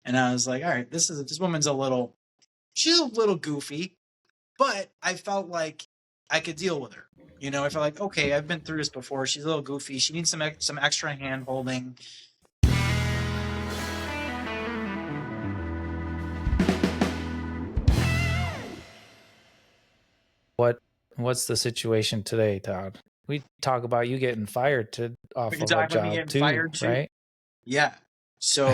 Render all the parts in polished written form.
And I was like, all right, this woman's she's a little goofy, but I felt like I could deal with her. I felt like, okay, I've been through this before. She's a little goofy. She needs some extra hand holding. What's the situation today, Todd? We talk about you getting fired off of a job too, right? Yeah. So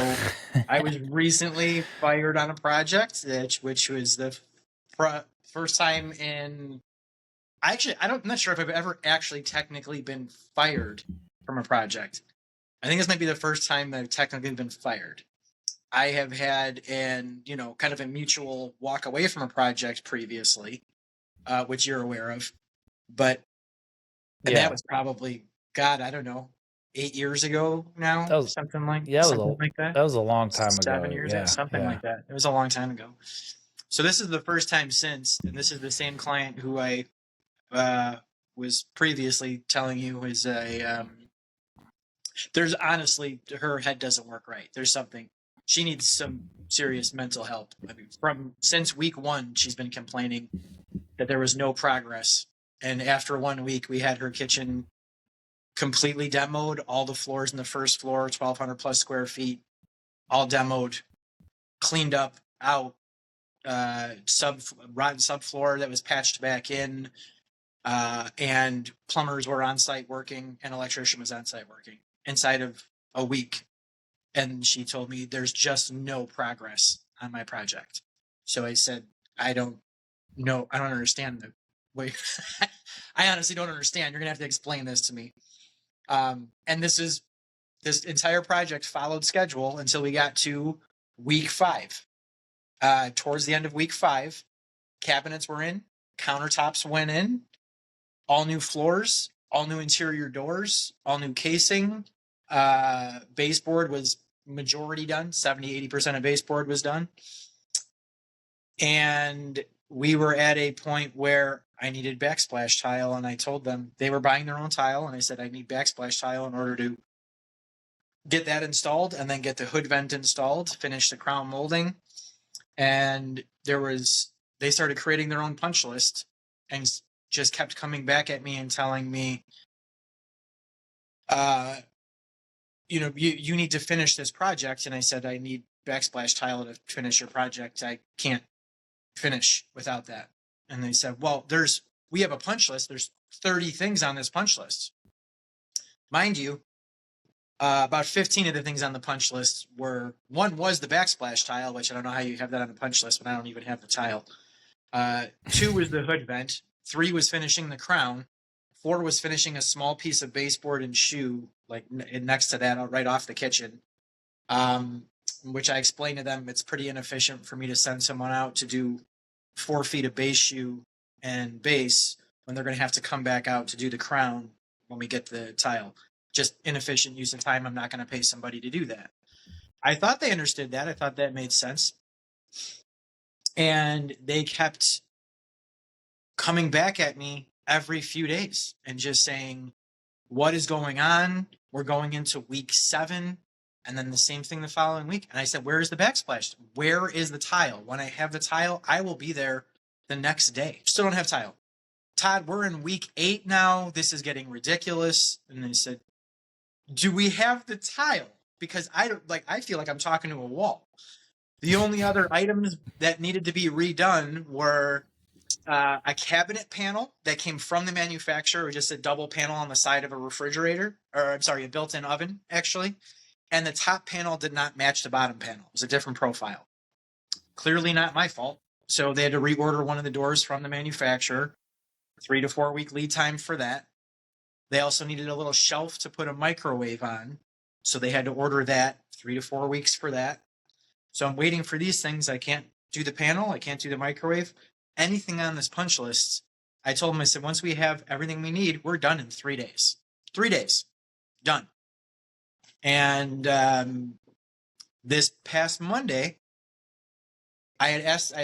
I was recently fired on a project, which was the first time in. I'm not sure if I've ever actually technically been fired from a project. I think this might be the first time that I've technically been fired. I have had kind of a mutual walk away from a project previously, which you're aware of, but that was probably, God, I don't know, 8 years ago now, something like that. That was a long time 7 ago. years ago, something like that. It was a long time ago. So this is the first time since, and this is the same client who I was previously telling you is there's honestly, her head doesn't work right. There's something. She needs some serious mental help. I mean, since week 1, she's been complaining that there was no progress. And after 1 week, we had her kitchen completely demoed. All the floors in the first floor, 1,200 plus square feet, all demoed, cleaned up, out, rotten subfloor that was patched back in, and plumbers were on site working, and electrician was on site working inside of a week. And she told me there's just no progress on my project. So I said, I don't understand the way. I honestly don't understand. You're gonna have to explain this to me. And this entire project followed schedule until we got to week 5. Towards the end of week 5, cabinets were in, countertops went in, all new floors, all new interior doors, all new casing. Baseboard was majority done. 70-80% of baseboard was done. And we were at a point where I needed backsplash tile, and I told them they were buying their own tile, and I said I need backsplash tile in order to get that installed and then get the hood vent installed, finish the crown molding. And they started creating their own punch list and just kept coming back at me and telling me, you need to finish this project. And I said, I need backsplash tile to finish your project. I can't finish without that. And they said, well, we have a punch list. There's 30 things on this punch list. Mind you, about 15 of the things on the punch list one was the backsplash tile, which I don't know how you have that on the punch list, but I don't even have the tile. 2 was the hood vent. 3 was finishing the crown. 4 was finishing a small piece of baseboard and shoe, like next to that, right off the kitchen. Which I explained to them, it's pretty inefficient for me to send someone out to do 4 feet of base shoe and base when they're going to have to come back out to do the crown when we get the tile. Just inefficient use of time. I'm not going to pay somebody to do that. I thought they understood that. I thought that made sense. And they kept coming back at me every few days and just saying, what is going on? We're going into week 7. And then the same thing the following week. And I said, where is the backsplash? Where is the tile? When I have the tile, I will be there the next day. Still don't have tile. Todd, we're in week 8 now. This is getting ridiculous. And they said, do we have the tile? Because I feel like I'm talking to a wall. The only other items that needed to be redone were a cabinet panel that came from the manufacturer, just a double panel on the side of a refrigerator, a built-in oven, actually. And the top panel did not match the bottom panel. It was a different profile. Clearly not my fault. So they had to reorder one of the doors from the manufacturer. 3 to 4 week lead time for that. They also needed a little shelf to put a microwave on. So they had to order that, 3 to 4 weeks for that. So I'm waiting for these things. I can't do the panel. I can't do the microwave. Anything on this punch list, I told them, I said, once we have everything we need, we're done in 3 days. 3 days. Done. And this past Monday, I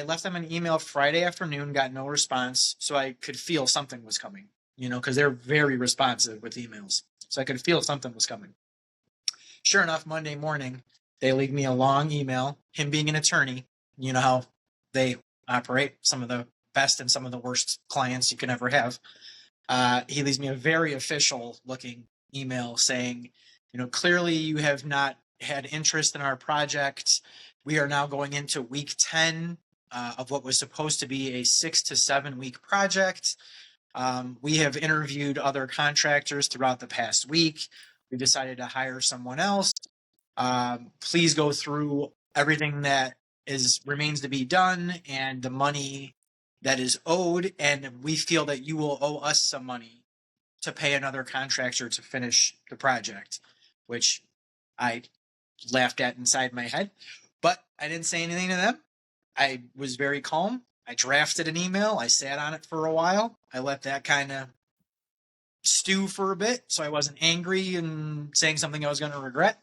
left them an email Friday afternoon, got no response, so I could feel something was coming, because they're very responsive with emails. So I could feel something was coming. Sure enough, Monday morning, They leave me a long email. Him being an attorney, you know how they operate, some of the best and some of the worst clients you can ever have. He leaves me a very official looking email saying, clearly you have not had interest in our project. We are now going into week 10 of what was supposed to be a 6 to 7 week project. We have interviewed other contractors throughout the past week. We decided to hire someone else. Please go through everything that remains to be done and the money that is owed, and we feel that you will owe us some money to pay another contractor to finish the project, which I laughed at inside my head, but I didn't say anything to them. I was very calm. I drafted an email. I sat on it for a while. I let that kind of stew for a bit, so I wasn't angry and saying something I was going to regret.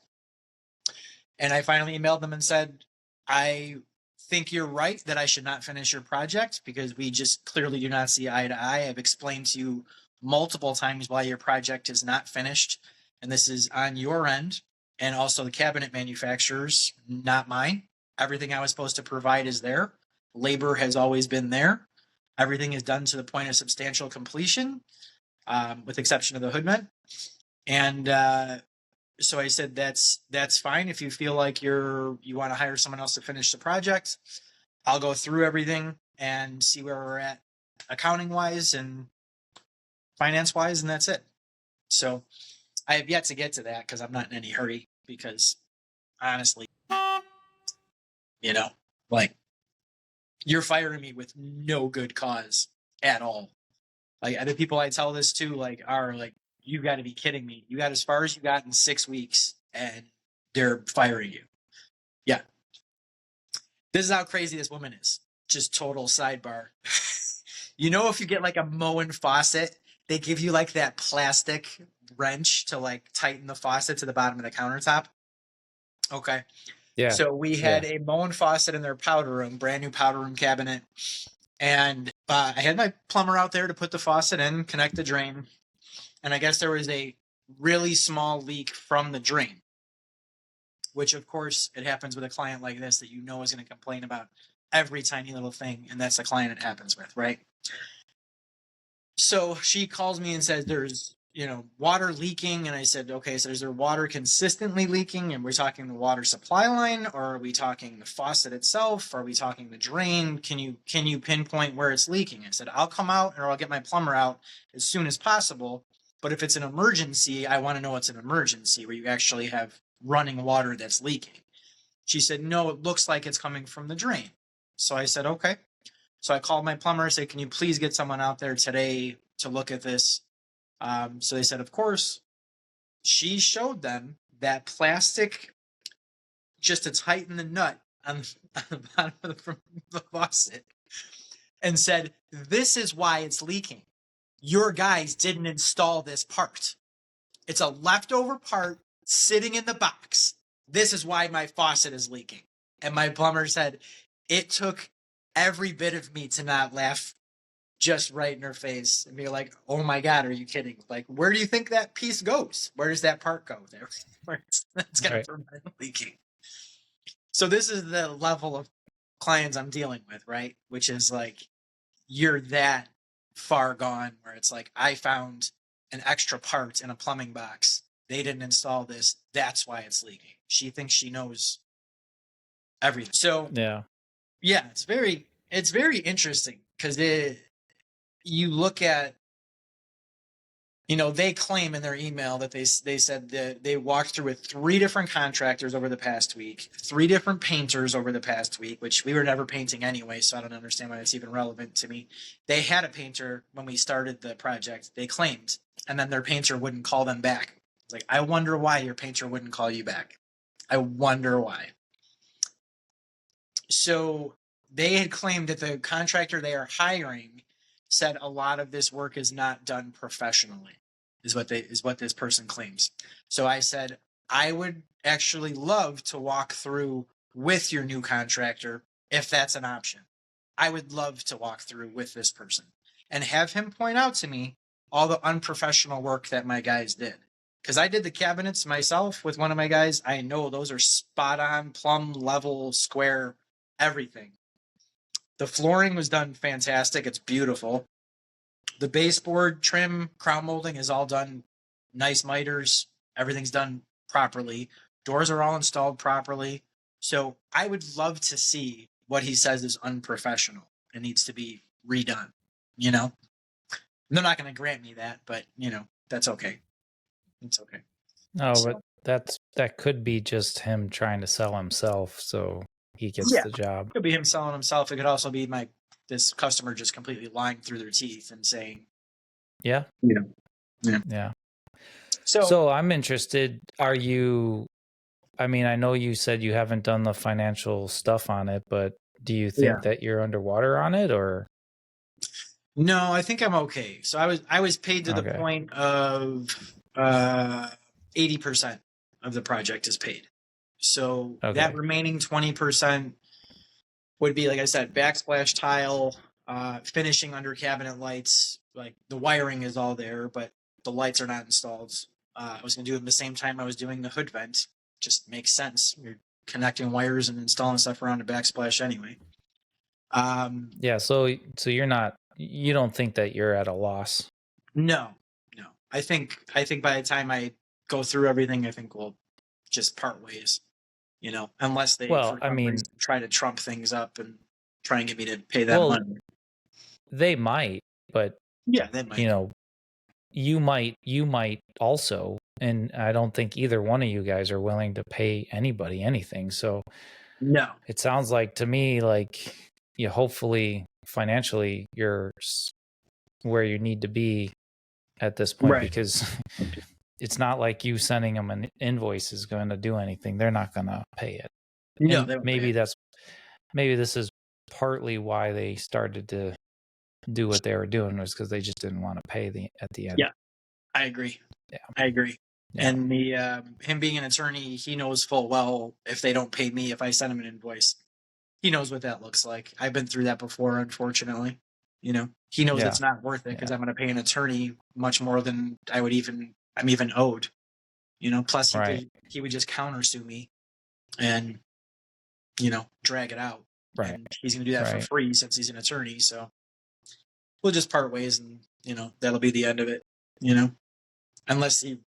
And I finally emailed them and said, I think you're right that I should not finish your project because we just clearly do not see eye to eye. I've explained to you multiple times why your project is not finished, and this is on your end, and also the cabinet manufacturers, not mine. Everything I was supposed to provide is there. Labor has always been there. Everything is done to the point of substantial completion, with exception of the hoodman. And so I said, that's fine. If you feel like you want to hire someone else to finish the project, I'll go through everything and see where we're at accounting wise and finance wise, and that's it. So I have yet to get to that because I'm not in any hurry, because honestly, like, you're firing me with no good cause at all. Like, the people I tell this to are like, you got to be kidding me. You got as far as you got in 6 weeks and they're firing you. Yeah. This is how crazy this woman is. Just total sidebar. If you get like a Moen faucet, they give you like that plastic wrench to like tighten the faucet to the bottom of the countertop. Okay. Yeah. So we had a Moen faucet in their powder room, brand new powder room cabinet. And I had my plumber out there to put the faucet in, connect the drain. And I guess there was a really small leak from the drain, which of course it happens with a client like this that is going to complain about every tiny little thing. And that's the client it happens with, right? So she calls me and says there's, water leaking. And I said, okay, so is there water consistently leaking? And we're talking the water supply line, or are we talking the faucet itself? Are we talking the drain? Can you pinpoint where it's leaking? I said, I'll come out, or I'll get my plumber out as soon as possible. But if it's an emergency, I want to know it's an emergency where you actually have running water that's leaking. She said, no, it looks like it's coming from the drain. So I said, okay. So I called my plumber. I said, can you please get someone out there today to look at this? So they said, of course. She showed them that plastic just to tighten the nut on the bottom of the faucet and said, this is why it's leaking. Your guys didn't install this part. It's a leftover part sitting in the box. This is why my faucet is leaking. And my plumber said, it took every bit of me to not laugh just right in her face and be like, oh my God, are you kidding? Like, where do you think that piece goes? Where does that part go there? It's going to prevent leaking. So this is the level of clients I'm dealing with, right? Which is like, you're that far gone where it's like, I found an extra part in a plumbing box. They didn't install this. That's why it's leaking. She thinks she knows everything. So yeah, it's very interesting because you look at, they claim in their email that they said that they walked through with 3 different contractors over the past week, 3 different painters over the past week, which we were never painting anyway, so I don't understand why it's even relevant to me. They had a painter when we started the project, they claimed, and then their painter wouldn't call them back. It's like, I wonder why your painter wouldn't call you back. I wonder why. So they had claimed that the contractor they are hiring said a lot of this work is not done professionally, is what this person claims. So I said, I would actually love to walk through with your new contractor if that's an option. I would love to walk through with this person and have him point out to me all the unprofessional work that my guys did. because I did the cabinets myself with one of my guys. I know those are spot on, plumb, level, square, everything. The flooring was done fantastic. It's beautiful. The baseboard trim, crown molding is all done. Nice miters. Everything's done properly. Doors are all installed properly. So I would love to see what he says is unprofessional and needs to be redone. You know, they're not going to grant me that, but you know, that's okay. It's okay. No, so, but that could be just him trying to sell himself, so he gets the job. It could be him selling himself. It could also be this customer just completely lying through their teeth and saying, yeah, yeah. So I'm interested. Are you? I mean, I know you said you haven't done the financial stuff on it, but do you think that you're underwater on it, or? No, I think I'm okay. So I was paid to the point of 80% of the project is paid. So that remaining 20% would be, like I said, backsplash tile, finishing under cabinet lights. Like the wiring is all there, but the lights are not installed. I was going to do it at the same time I was doing the hood vent. Just makes sense. You're connecting wires and installing stuff around the backsplash anyway. Yeah. So you don't think that you're at a loss? No. I think by the time I go through everything, I think we'll just part ways. You know, unless they try to trump things up and try and get me to pay that money. They might, but they might. You know, you might also, and I don't think either one of you guys are willing to pay anybody anything. So no, it sounds like to me like hopefully financially you're where you need to be at this point, because it's not like you sending them an invoice is going to do anything. They're not going to pay it. No, maybe this is partly why they started to do what they were doing, was because they just didn't want to pay at the end. Yeah, I agree. Yeah, I agree. Yeah. And him being an attorney, he knows full well if they don't pay me, if I send him an invoice, he knows what that looks like. I've been through that before, unfortunately. You know, he knows it's not worth it because I'm going to pay an attorney much more than I'm even owed. You know, plus he would just countersue me and, you know, drag it out. Right. And he's going to do that for free since he's an attorney. So we'll just part ways and, you know, that'll be the end of it, you know, unless he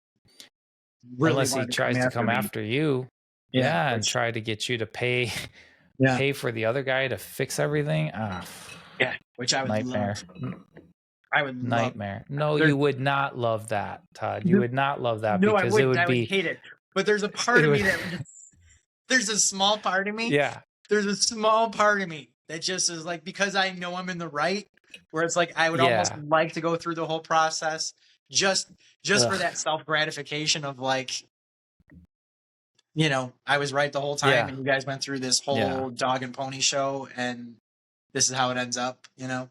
tries to come after you. Yeah. And try to get you to pay for the other guy to fix everything. Yeah, which I would nightmare. Love. I would nightmare. No, you would not love that, Todd. You would not love that because I would hate it. But there's a part of me there's a small part of me. Yeah. There's a small part of me that just is like, because I know I'm in the right, where it's like I would almost like to go through the whole process just for that self gratification of like, you know, I was right the whole time and you guys went through this whole dog and pony show and this is how it ends up, you know?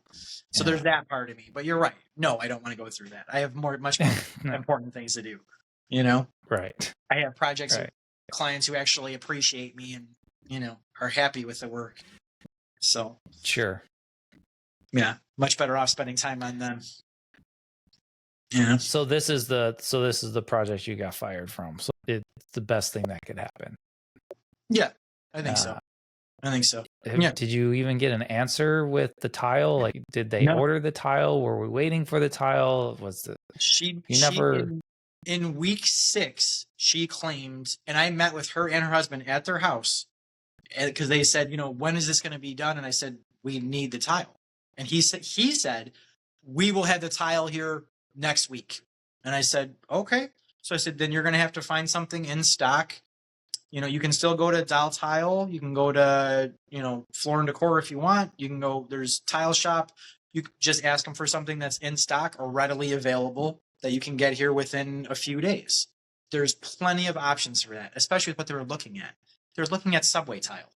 So there's that part of me, but you're right. No, I don't want to go through that. I have much more important things to do, you know? Right. I have projects with clients who actually appreciate me and, you know, are happy with the work. So. Sure. Yeah. Much better off spending time on them. Yeah. So this is the project you got fired from. So it's the best thing that could happen. Yeah, I think so. Did you even get an answer with the tile? Like, did they order the tile? Were we waiting for the tile? In week 6, she claimed, and I met with her and her husband at their house because they said, you know, when is this going to be done? And I said, we need the tile. And he said, we will have the tile here next week. And I said, okay. So I said, then you're going to have to find something in stock. You know, you can still go to Doll Tile. You can go to, you know, Floor and Decor if you want. You can go, there's Tile Shop. You just ask them for something that's in stock or readily available that you can get here within a few days. There's plenty of options for that, especially with what they were looking at. They're looking at subway tile.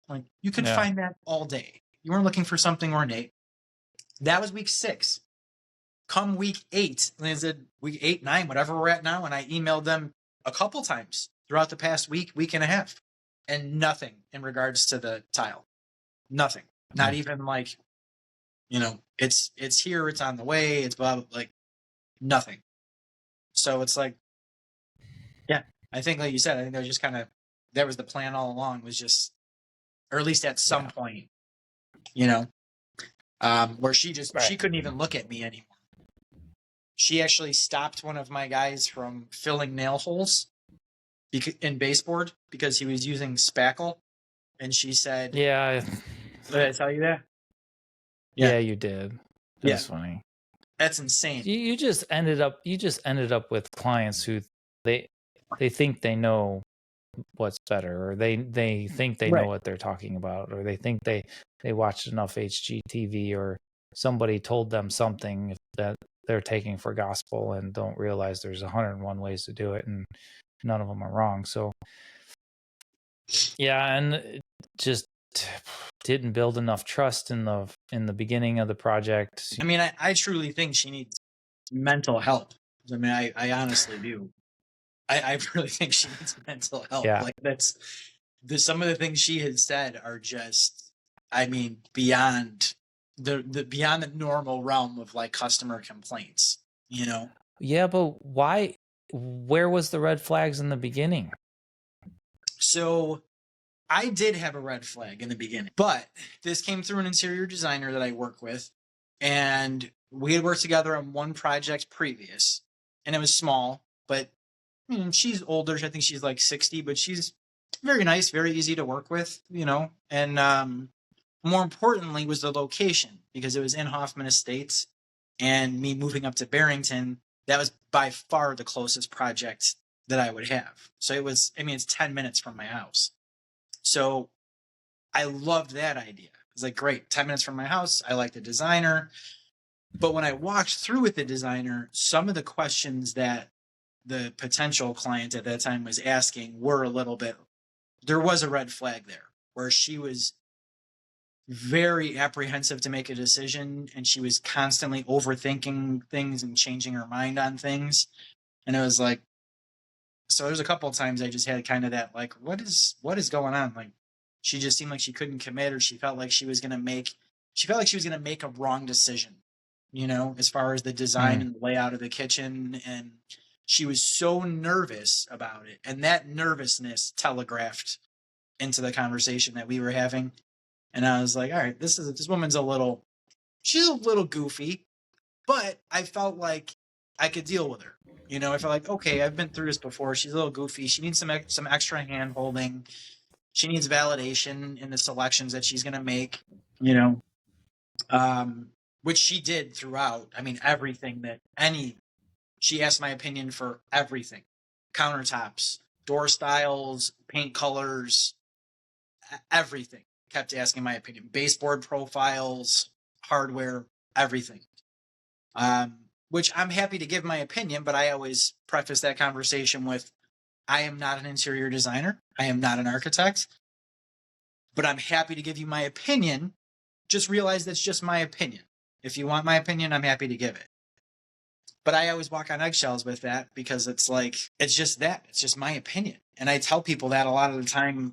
Like, you can find that all day. You weren't looking for something ornate. That was week 6. Come week 8, and they said week 8, 9, whatever we're at now, and I emailed them a couple times throughout the past week and a half, and nothing in regards to the tile. Nothing. Not even like, you know, it's here, it's on the way, it's blah, blah, like nothing. So it's like, I think, like you said, I think that was just that was the plan all along, was just, or at least at some point, where she couldn't even look at me anymore. She actually stopped one of my guys from filling nail holes in baseboard because he was using spackle, and she said, Yeah. "Did I tell you that?" Yeah, you did. That's funny. That's insane. You just ended up with clients who they think they know what's better, or they think they know what they're talking about, or they think they watched enough HGTV, or somebody told them something that they're taking for gospel and don't realize there's 101 ways to do it, and none of them are wrong. So yeah, and it just didn't build enough trust in the beginning of the project. I mean, I truly think she needs mental help. I mean, I honestly do. I really think she needs mental help. Yeah. Like, some of the things she has said are just, I mean, beyond beyond the normal realm of like customer complaints, Yeah, but why? Where was the red flags in the beginning? So I did have a red flag in the beginning, but this came through an interior designer that I work with, and we had worked together on one project previous, and it was small, but she's older. I think she's like 60, but she's very nice, very easy to work with, and more importantly was the location, because it was in Hoffman Estates, and me moving up to Barrington, that was by far the closest project that I would have. So it's 10 minutes from my house. So I loved that idea. I was like, great, 10 minutes from my house. I like the designer. But when I walked through with the designer, some of the questions that the potential client at that time was asking were there was a red flag there, where she was very apprehensive to make a decision, and she was constantly overthinking things and changing her mind on things. And it was like, so there's a couple of times I just had kind of that, like, what is going on? Like, she just seemed like she couldn't commit, or she felt like she was going to make a wrong decision, as far as the design and the layout of the kitchen. And she was so nervous about it. And that nervousness telegraphed into the conversation that we were having. And I was like, all right, this woman's she's a little goofy, but I felt like I could deal with her. I felt like, okay, I've been through this before. She's a little goofy. She needs some extra hand holding. She needs validation in the selections that she's going to make, which she did throughout. I mean, everything she asked my opinion for everything: countertops, door styles, paint colors, everything. Kept asking my opinion: baseboard profiles, hardware, everything. Which I'm happy to give my opinion, but I always preface that conversation with, I am not an interior designer. I am not an architect, but I'm happy to give you my opinion. Just realize that's just my opinion. If you want my opinion, I'm happy to give it. But I always walk on eggshells with that, because it's like, it's just my opinion. And I tell people that a lot of the time,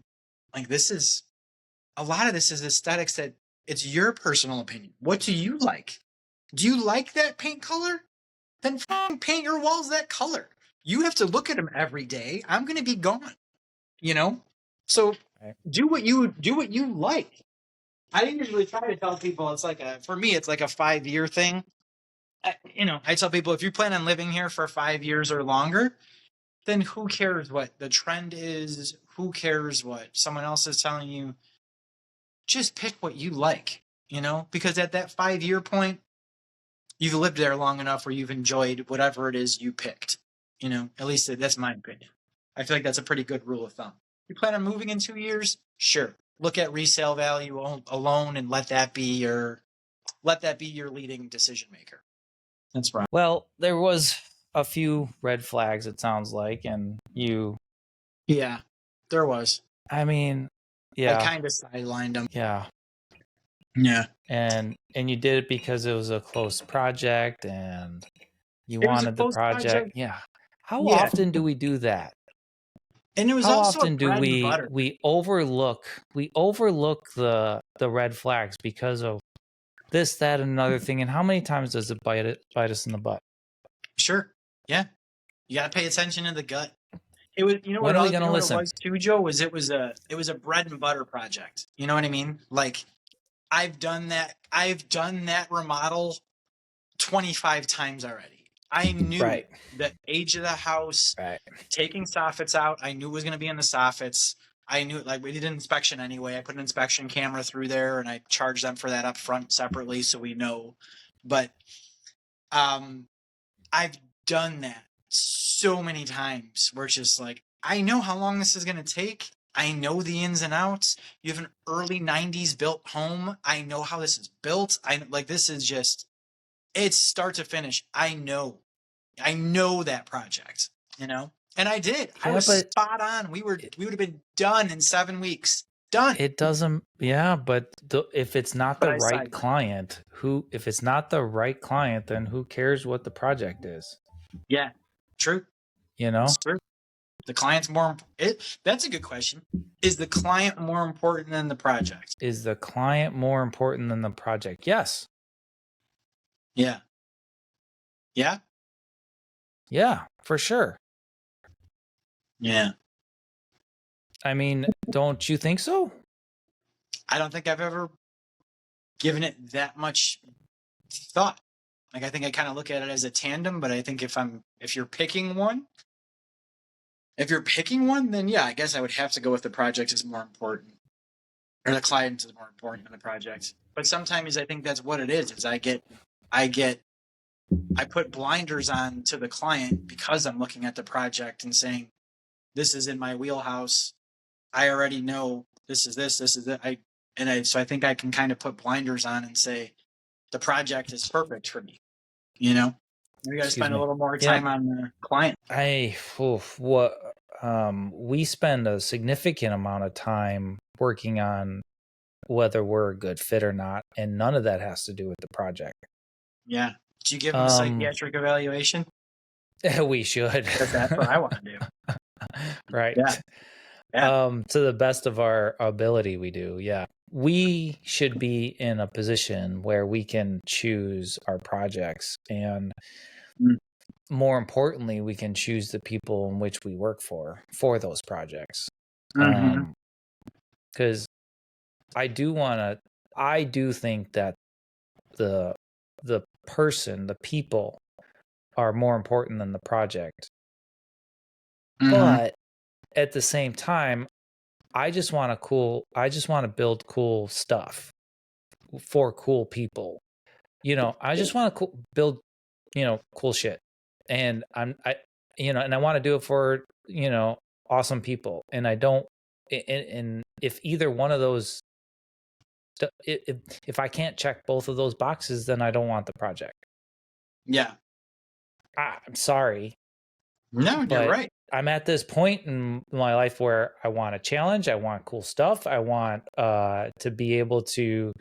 like, a lot of this is aesthetics, that it's your personal opinion. What do you like? Do you like that paint color? Then paint your walls that color. You have to look at them every day. I'm going to be gone, So do what you like. I usually try to tell people, for me, it's like a 5-year thing. I tell people, if you plan on living here for 5 years or longer, then who cares what the trend is? Who cares what someone else is telling you? Just pick what you like, because at that 5-year point, you've lived there long enough where you've enjoyed whatever it is you picked. At least that's my opinion. I feel like that's a pretty good rule of thumb. You plan on moving in 2 years? Sure. Look at resale value alone, and let that be your leading decision maker. That's right. Well, there was a few red flags, it sounds like, and you... Yeah, there was. I mean, yeah. I kind of sidelined them. Yeah. Yeah. And you did it because it was a close project, and you wanted the project. Yeah. How often do we do that? And it was How also often do bread and we butter. overlook the red flags because of this, that, and another thing? And how many times does it bite us in the butt? Sure. Yeah. You got to pay attention to the gut. It was, you know When what, are we you going to know what it listen? was too, Joe, it was a bread and butter project. You know what I mean? Like I've done that remodel 25 times already. I knew Right. the age of the house, Right. taking soffits out. I knew it was going to be in the soffits. I knew it, like we did an inspection anyway. I put an inspection camera through there and I charged them for that up front separately so we know. But I've done that so many times where it's just like, I know how long this is going to take. I know the ins and outs. You have an early 90s built home. I know how this is built. This is just, it's start to finish. I know that project, and I did. I Yeah, was but spot on. We would have been done in 7 weeks. Done. it doesn't. Yeah, but if it's not But the I right sidelined. client, if it's not the right client, then who cares what the project is? Yeah, true. You know, It's true. The client's more. That's a good question. Is the client more important than the project? is the client more important than the project? Yes. Yeah. Yeah. Yeah, for sure. Yeah. I mean, don't you think so? I don't think I've ever given it that much thought. Like I think I kind of look at it as a tandem, but I think if you're picking one, then yeah, I guess I would have to go with the project is more important, or the client is more important than the project. But sometimes I think that's what it is. Is I put blinders on to the client because I'm looking at the project and saying, this is in my wheelhouse. I already know this is it. So I think I can kind of put blinders on and say the project is perfect for me. You know, we got to Excuse spend a me. little more Yeah. time on the client. We spend a significant amount of time working on whether we're a good fit or not, and none of that has to do with the project. Yeah. Do you give them a psychiatric evaluation? We should. Because that's what I want to do. Right. Yeah. Yeah. To the best of our ability, we do. Yeah. We should be in a position where we can choose our projects, and more importantly, we can choose the people in which we work for those projects. Because I do think that the the people are more important than the project. But at the same time, I just want to build cool stuff for cool people. I just want to build, cool shit. And and I want to do it for, awesome people. And I don't, and if either one of those, if I can't check both of those boxes, then I don't want the project. Yeah. I'm sorry. No, you're right. I'm at this point in my life where I want a challenge. I want cool stuff. I want to be able to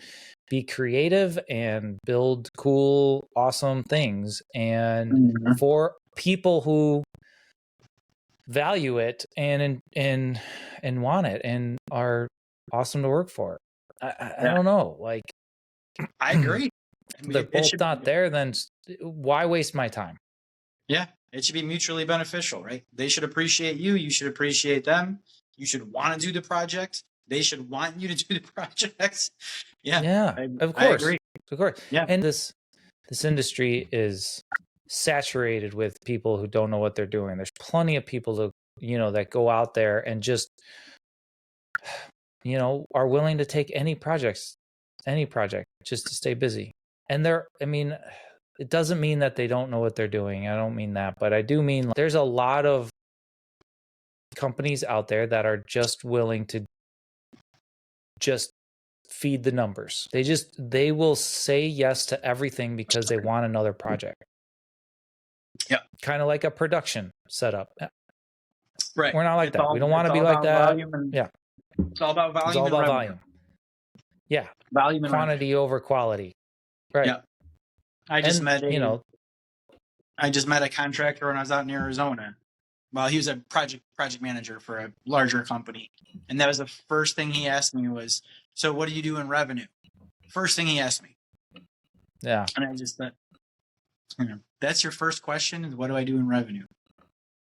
be creative and build cool, awesome things. And for people who value it and want it and are awesome to work for, I don't know. Like, I agree. They're both not there. Then why waste my time? Yeah, it should be mutually beneficial, right? They should appreciate you. You should appreciate them. You should want to do the project. They should want you to do the project. Yeah, of course. I agree. Of course. Yeah. And this industry is saturated with people who don't know what they're doing. There's plenty of people that go out there and just, are willing to take any project just to stay busy. And it doesn't mean that they don't know what they're doing. I don't mean that, but I do mean there's a lot of companies out there that are just willing to just feed the numbers. They will say yes to everything because they want another project. Yeah. Kind of like a production setup. Right. We're not like that. We don't want to be like that. Yeah. It's all about volume. It's all about volume. Yeah. Volume and quantity over quality. Right. Yeah. I just met a contractor when I was out in Arizona. Well, he was a project manager for a larger company. And that was the first thing he asked me was, so what do you do in revenue? First thing he asked me. Yeah. And I just thought, that's your first question is what do I do in revenue?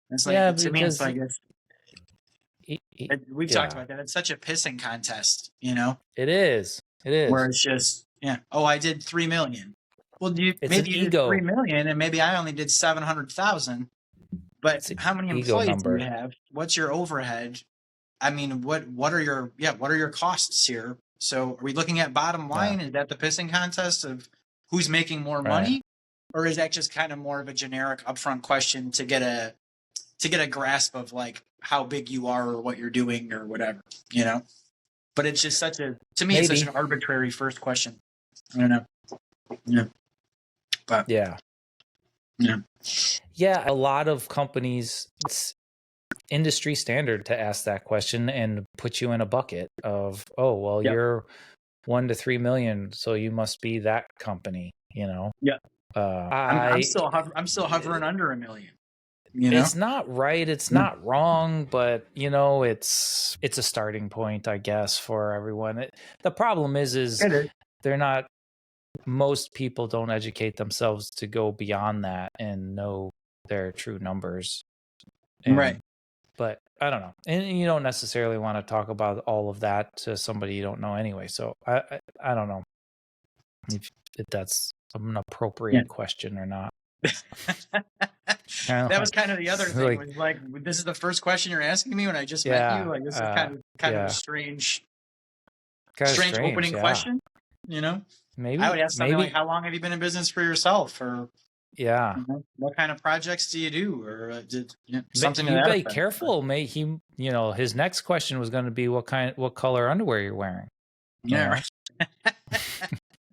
It's like, to me, it's like, We've talked about that. It's such a pissing contest, you know. It is. Where it's just, oh, I did 3 million. Well, maybe you did 3 million, and maybe I only did 700,000. But how many employees do you have? What's your overhead? I mean, what are your costs here? So, are we looking at bottom line? Is that the pissing contest of who's making more money, or is that just kind of more of a generic upfront question to get a grasp of like how big you are or what you're doing or whatever, you know? But it's just to me, it's such an arbitrary first question. I don't know. Yeah. But yeah. A lot of companies, it's industry standard to ask that question and put you in a bucket of, oh, well, you're 1 to 3 million, so you must be that company, you know? Yeah. I'm still hovering under 1 million. You know? It's not right. It's not wrong, but you know, it's a starting point, I guess, for everyone. The problem is they're not. Most people don't educate themselves to go beyond that and know their true numbers. Right. But I don't know, and you don't necessarily want to talk about all of that to somebody you don't know anyway. So I don't know if that's an appropriate question or not. That was kind of the other thing. Was like, this is the first question you're asking me when I just met you. Like, this is kind of a strange opening question. You know, maybe I would ask something like, "How long have you been in business for yourself?" Or what kind of projects do you do? Or something. You be careful. His next question was going to be what color underwear you're wearing. Yeah,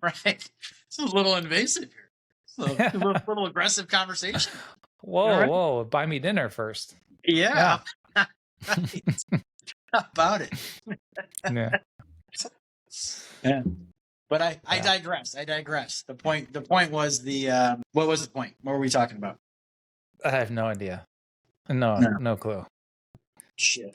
right. It's a little invasive here. A little aggressive conversation. Whoa! Buy me dinner first. Yeah. How about it? Yeah. But I digress. The point was what was the point? What were we talking about? I have no idea. No clue. Shit.